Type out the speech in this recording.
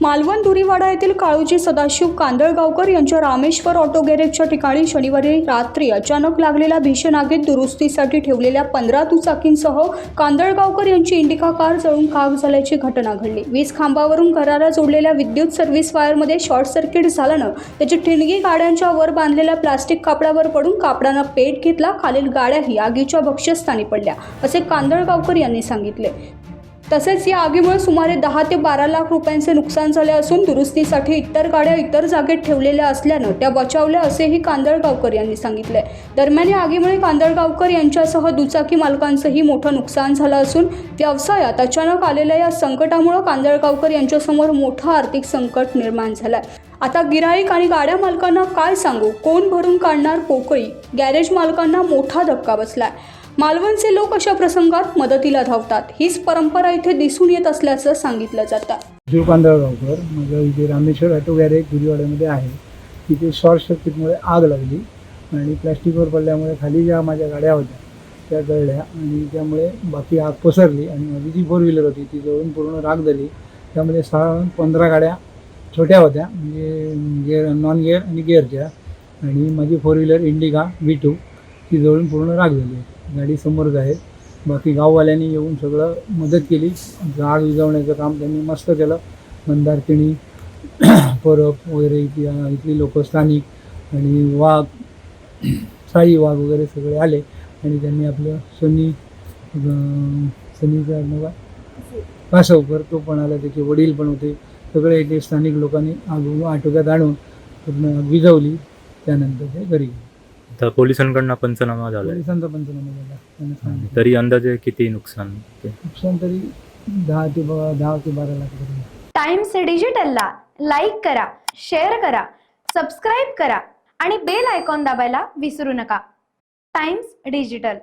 मालवण दुरीवाडा येथील काळूजी सदाशिव कांदळगावकर यांच्या रामेश्वर ऑटो गॅरेजच्या ठिकाणी शनिवारी रात्री अचानक लागलेल्या भीषण आगीत दुरुस्तीसाठी ठेवलेल्या 15 दुचाकींसह कांदळगावकर यांची इंडिका कार जळून खाक झाल्याची घटना घडली। वीज खांबावरून घराला जोडलेल्या विद्युत सर्व्हिस वायरमध्ये शॉर्ट सर्किट झाल्यानं त्याची ठिणगी गाड्यांच्या वर बांधलेल्या प्लास्टिक कापडावर पडून कापडानं पेट घेतला। खालील गाड्याही आगीच्या भक्ष्यस्थानी पडल्या असे कांदळगावकर यांनी सांगितले। तसेच या आगीमुळे सुमारे 10 ते 12 लाख रुपयांचे नुकसान झाले असून दुरुस्तीसाठी इतर गाड्या इतर जागेत ठेवलेल्या असल्यानं त्या बचावल्या असेही कांदळगावकर यांनी सांगितले। दरम्यान या आगीमुळे कांदळगावकर यांच्यासह दुचाकी मालकांचंही मोठं नुकसान झालं असून व्यवसायात अचानक आलेल्या या संकटामुळे कांदळगावकर यांच्यासमोर मोठं आर्थिक संकट निर्माण झालंय। आता गिराईक आणि गाड्या मालकांना काय सांगू, कोण भरून काढणार पोकळी? गॅरेज मालकांना मोठा धक्का बसलाय। मालवणचे लोक अशा प्रसंगात मदतीला धावतात। हीच परंपरा इथे दिसून येत असल्याचं सांगितलं जातं। जीव कांदळगावकर माझ्या इथे रामेश्वर ऑटो गॅरेज दुरीवाड्यामध्ये आहे। तिथे शॉर्ट सर्किटमुळे आग लागली आणि प्लॅस्टिकवर पडल्यामुळे खाली ज्या माझ्या गाड्या होत्या त्या जळल्या आणि त्यामुळे बाकी आग पसरली आणि माझी जी 4 व्हीलर होती ती जळून पूर्ण राख झाली। त्यामध्ये 15 गाड्या छोट्या होत्या, म्हणजे गिअर नॉन गिअर आणि गिअरच्या, आणि माझी 4 व्हीलर इंडिका V2 ती जळून पूर्ण राख झाली। गाडी समोरच आहे। बाकी गाववाल्यांनी येऊन सगळं मदत केली। आग विझवण्याचं काम त्यांनी मस्त केलं। मंदारकिणी परब वगैरे इथली लोक स्थानिक आणि वाघ साई वाघ वगैरे सगळे आले आणि त्यांनी आपलं सनीचा कासवकर तो पण आला, त्याचे वडील पण होते, सगळे इथे स्थानिक लोकांनी आग आटोक्यात आणून पूर्ण आग विझवली। त्यानंतर ते घरी गेले। तर पोलिसांकडून पंचनामा झाला, पोलिसांचा पंचनामा झाला। त्यांनी सांगितलं तरी अंदाजे किती नुकसान? नुकसान तरी 10 ते 12 लाख रुपये। टाइम्स डिजिटलला लाईक करा, शेअर करा, सबस्क्राईब करा आणि बेल आयकॉन दाबायला विसरू नका। Times digital.